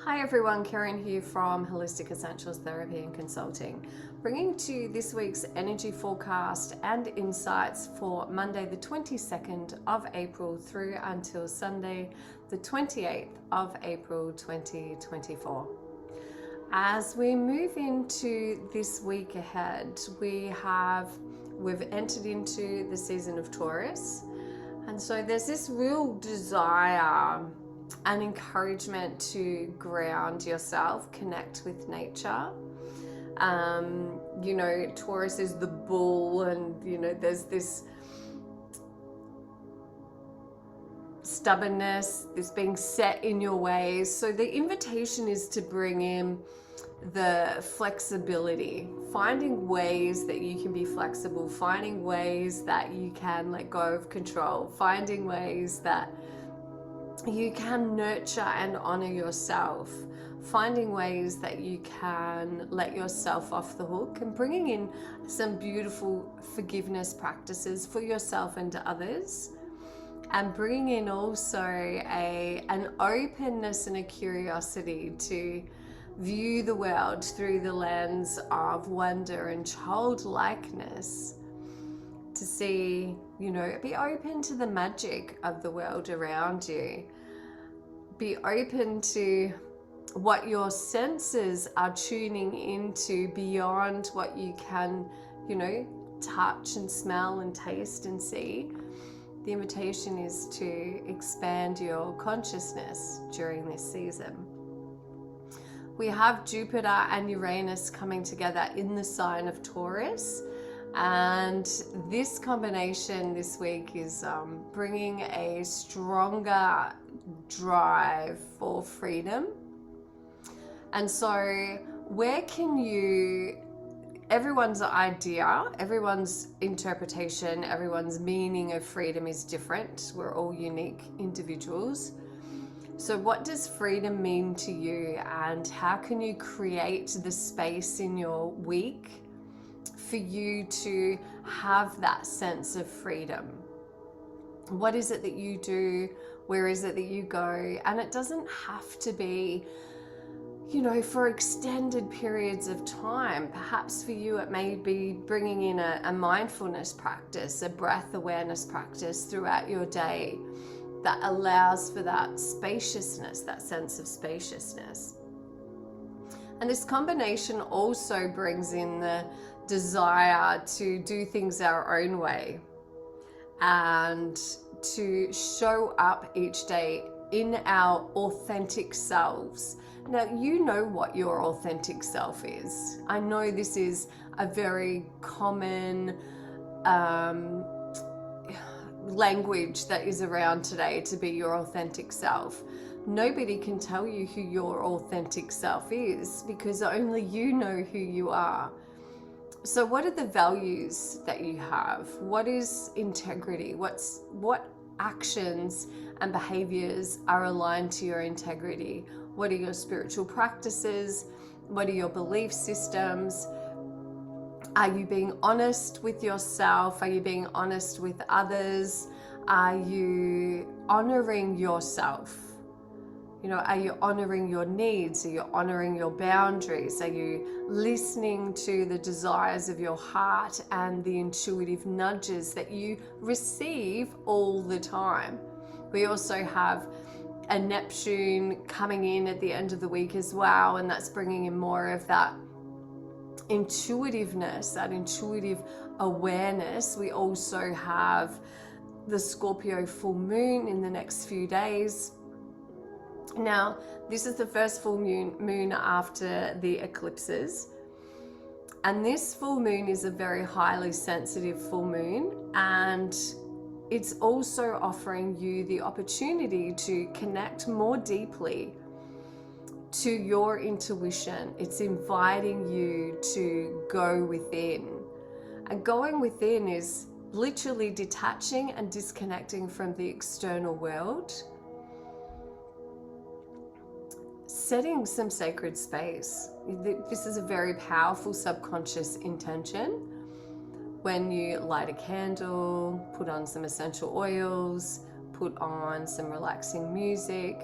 Hi everyone, Kerryn here from Holistic Essentials Therapy and Consulting, bringing to you this week's energy forecast and insights for Monday the 22nd of April through until Sunday the 28th of April 2024. As we move into this week ahead, we've entered into the season of Taurus, and so there's this real desire an encouragement to ground yourself, connect with nature. Taurus is the bull, and there's this stubbornness, this being set in your ways. So the invitation is to bring in the flexibility, finding ways that you can be flexible, finding ways that you can let go of control, finding ways that you can nurture and honor yourself, finding ways that you can let yourself off the hook, and bringing in some beautiful forgiveness practices for yourself and others, and bringing in also an openness and a curiosity to view the world through the lens of wonder and childlikeness, to see, be open to the magic of the world around you. Be open to what your senses are tuning into beyond what you can, touch and smell and taste and see. The invitation is to expand your consciousness during this season. We have Jupiter and Uranus coming together in the sign of Taurus. And this combination this week is bringing a stronger drive for freedom. And so everyone's idea, everyone's interpretation, everyone's meaning of freedom is different. We're all unique individuals. So what does freedom mean to you, and how can you create the space in your week for you to have that sense of freedom? What is it that you do? Where is it that you go? And it doesn't have to be, for extended periods of time. Perhaps for you, it may be bringing in a mindfulness practice, a breath awareness practice throughout your day that allows for that spaciousness, that sense of spaciousness. And this combination also brings in the desire to do things our own way and to show up each day in our authentic selves. Now, you know what your authentic self is. I know this is a very common language that is around today, to be your authentic self. Nobody can tell you who your authentic self is, because only you know who you are. So what are the values that you have? What is integrity? What actions and behaviors are aligned to your integrity? What are your spiritual practices? What are your belief systems? Are you being honest with yourself? Are you being honest with others? Are you honoring yourself? Are you honoring your needs? Are you honoring your boundaries? Are you listening to the desires of your heart and the intuitive nudges that you receive all the time? We also have a Neptune coming in at the end of the week as well, and that's bringing in more of that intuitiveness, that intuitive awareness. We also have the Scorpio full moon in the next few days. Now, this is the first full moon after the eclipses, and this full moon is a very highly sensitive full moon, and it's also offering you the opportunity to connect more deeply to your intuition. It's inviting you to go within, and going within is literally detaching and disconnecting from the external world, setting some sacred space. This is a very powerful subconscious intention. When you light a candle, put on some essential oils, put on some relaxing music,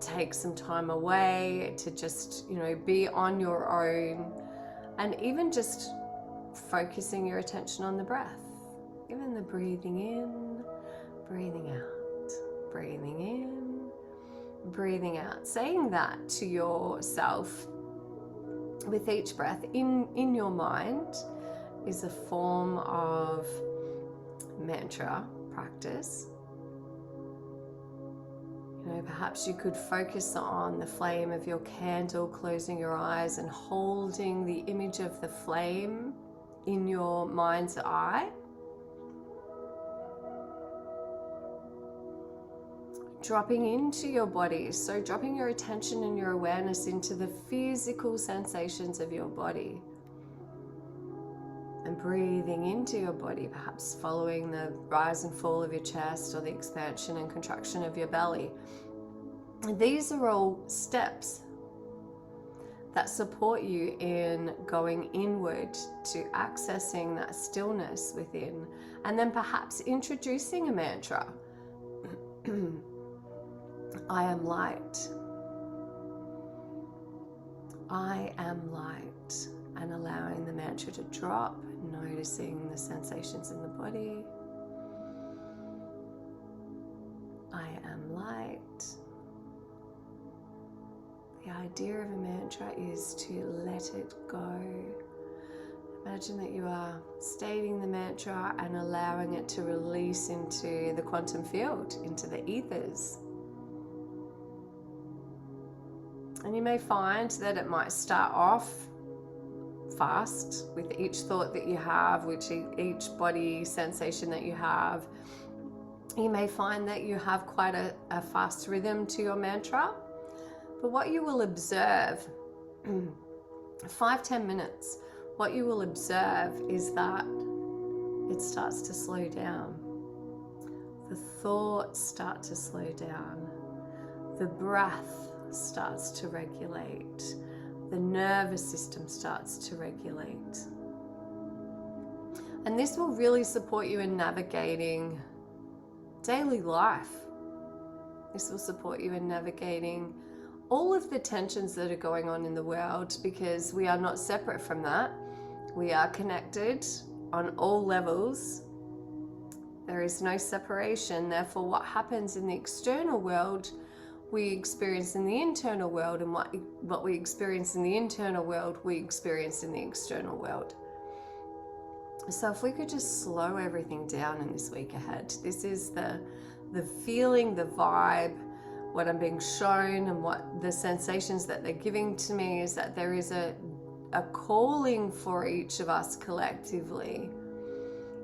take some time away to just, be on your own, and even just focusing your attention on the breath. Even the breathing in, breathing out, breathing in, breathing out. Saying that to yourself with each breath in your mind is a form of mantra practice. Perhaps you could focus on the flame of your candle, closing your eyes and holding the image of the flame in your mind's eye. Dropping into your body, so dropping your attention and your awareness into the physical sensations of your body. And breathing into your body, perhaps following the rise and fall of your chest or the expansion and contraction of your belly. These are all steps that support you in going inward to accessing that stillness within, and then perhaps introducing a mantra. I am light. I am light. And allowing the mantra to drop, noticing the sensations in the body. I am light. The idea of a mantra is to let it go. Imagine that you are stating the mantra and allowing it to release into the quantum field, into the ethers. And you may find that it might start off fast with each thought that you have, which each body sensation that you have. You may find that you have quite a fast rhythm to your mantra, but what you will observe, 5-10 minutes, what you will observe is that it starts to slow down. The thoughts start to slow down. The breath starts to regulate. The nervous system starts to regulate. And this will really support you in navigating daily life. This will support you in navigating all of the tensions that are going on in the world, because we are not separate from that. We are connected on all levels. There is no separation. Therefore, what happens in the external world, we experience in the internal world, and what we experience in the internal world, we experience in the external world. So if we could just slow everything down in this week ahead, this is the feeling, the vibe, what I'm being shown, and what the sensations that they're giving to me is that there is a calling for each of us collectively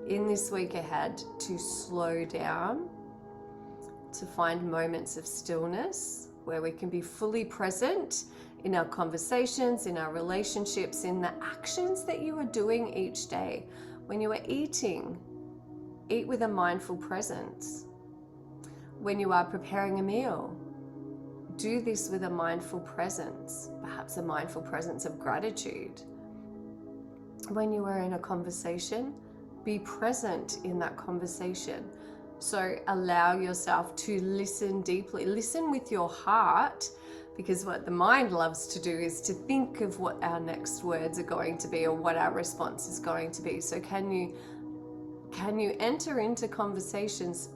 in this week ahead to slow down, to find moments of stillness where we can be fully present in our conversations, in our relationships, in the actions that you are doing each day. When you are eating, eat with a mindful presence. When you are preparing a meal, do this with a mindful presence, perhaps a mindful presence of gratitude. When you are in a conversation, be present in that conversation. So allow yourself to listen deeply, listen with your heart, because what the mind loves to do is to think of what our next words are going to be or what our response is going to be. So can you enter into conversations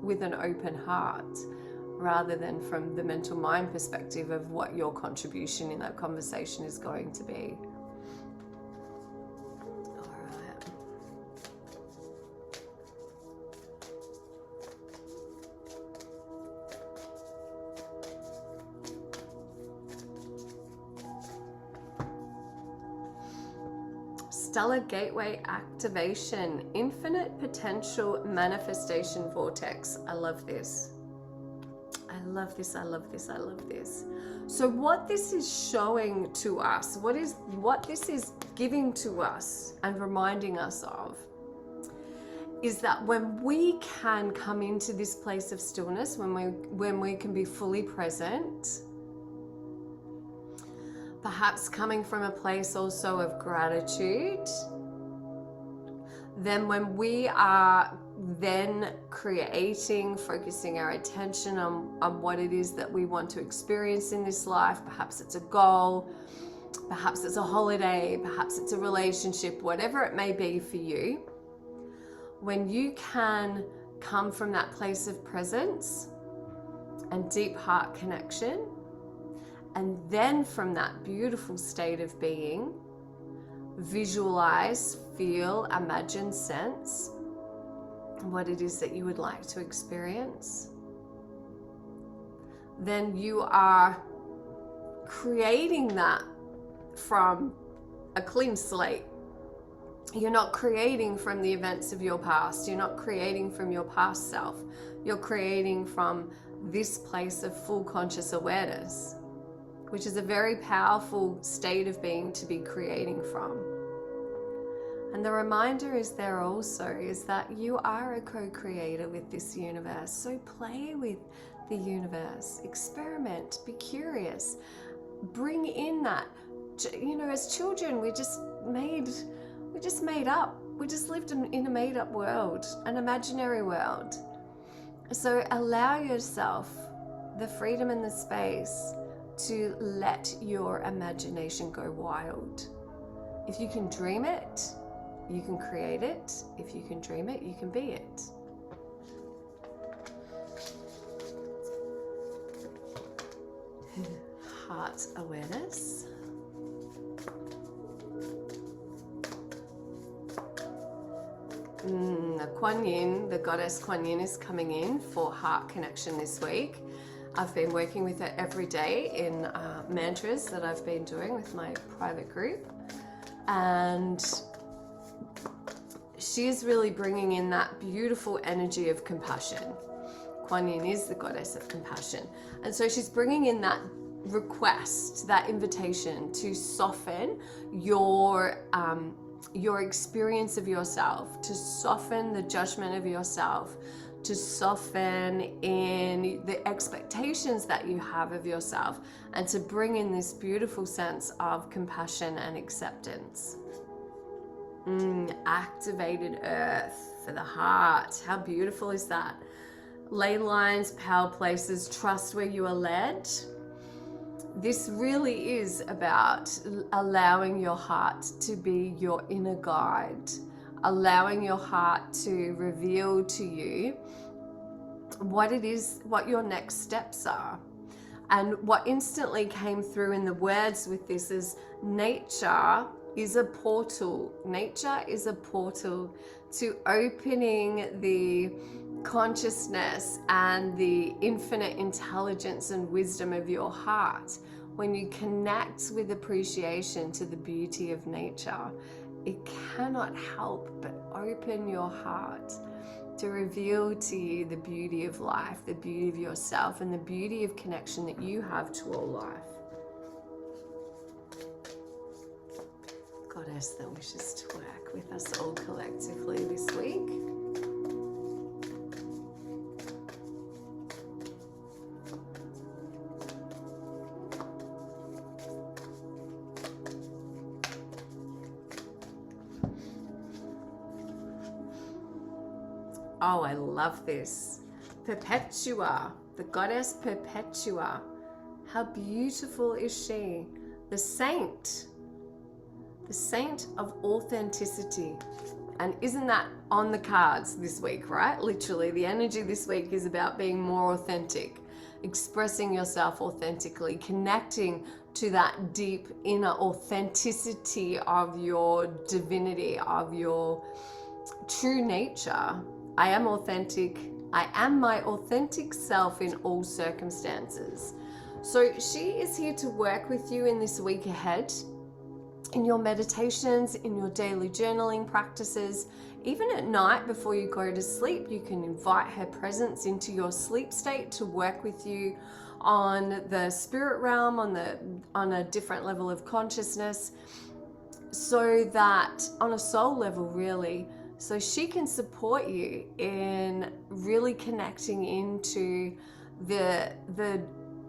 with an open heart, rather than from the mental mind perspective of what your contribution in that conversation is going to be. All right. Stellar Gateway activation, infinite potential manifestation vortex. I love this. I love this, I love this, I love this. So what this is showing to us, what this is giving to us and reminding us of, is that when we can come into this place of stillness, when we can be fully present, perhaps coming from a place also of gratitude, then when we are then creating, focusing our attention on what it is that we want to experience in this life. Perhaps it's a goal, perhaps it's a holiday, perhaps it's a relationship, whatever it may be for you. When you can come from that place of presence and deep heart connection, and then from that beautiful state of being, visualize, feel, imagine, sense what it is that you would like to experience, then you are creating that from a clean slate. You're not creating from the events of your past. You're not creating from your past self. You're creating from this place of full conscious awareness, which is a very powerful state of being to be creating from. And the reminder is there also is that you are a co-creator with this universe. So play with the universe, experiment, be curious, bring in that. You know, as children, we just made up. We just lived in a made up world, an imaginary world. So allow yourself the freedom and the space to let your imagination go wild. If you can dream it, you can create it. If you can dream it, you can be it. Heart awareness. Kuan Yin, the goddess Kuan Yin, is coming in for heart connection this week. I've been working with her every day in mantras that I've been doing with my private group. And she is really bringing in that beautiful energy of compassion. Kuan Yin is the goddess of compassion. And so she's bringing in that request, that invitation to soften your experience of yourself, to soften the judgment of yourself, to soften in the expectations that you have of yourself, and to bring in this beautiful sense of compassion and acceptance. Activated earth for the heart. How beautiful is that? Ley lines, power places, trust where you are led. This really is about allowing your heart to be your inner guide, allowing your heart to reveal to you what it is, what your next steps are. And what instantly came through in the words with this is nature is a portal. Nature is a portal to opening the consciousness and the infinite intelligence and wisdom of your heart. When you connect with appreciation to the beauty of nature, it cannot help but open your heart to reveal to you the beauty of life, the beauty of yourself, and the beauty of connection that you have to all life. Goddess that wishes to work with us all collectively this week. Oh, I love this. Perpetua, the goddess Perpetua. How beautiful is she? The saint of authenticity. And isn't that on the cards this week, right? Literally, the energy this week is about being more authentic, expressing yourself authentically, connecting to that deep inner authenticity of your divinity, of your true nature. I am authentic. I am my authentic self in all circumstances. So she is here to work with you in this week ahead, in your meditations, in your daily journaling practices. Even at night before you go to sleep, you can invite her presence into your sleep state to work with you on the spirit realm, on a different level of consciousness, so that on a soul level, really, so she can support you in really connecting into the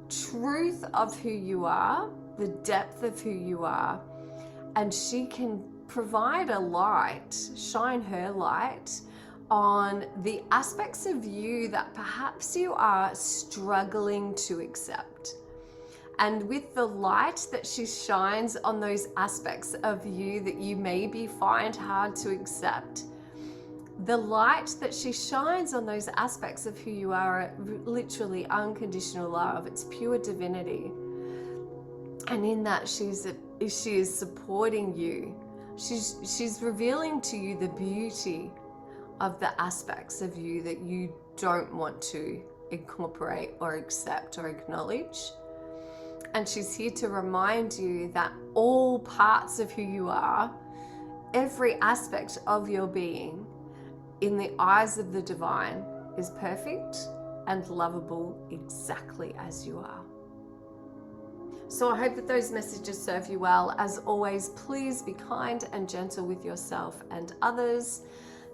truth of who you are, the depth of who you are, and she can provide a light, shine her light on the aspects of you that perhaps you are struggling to accept. And with the light that she shines on those aspects of you that you maybe find hard to accept, the light that she shines on those aspects of who you are, literally unconditional love, it's pure divinity. And in that, she is supporting you. She's revealing to you the beauty of the aspects of you that you don't want to incorporate or accept or acknowledge. And she's here to remind you that all parts of who you are, every aspect of your being, in the eyes of the divine, is perfect and lovable exactly as you are. So I hope that those messages serve you well. As always, please be kind and gentle with yourself and others.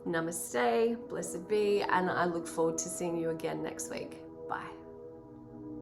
Namaste, blessed be, and I look forward to seeing you again next week. Bye.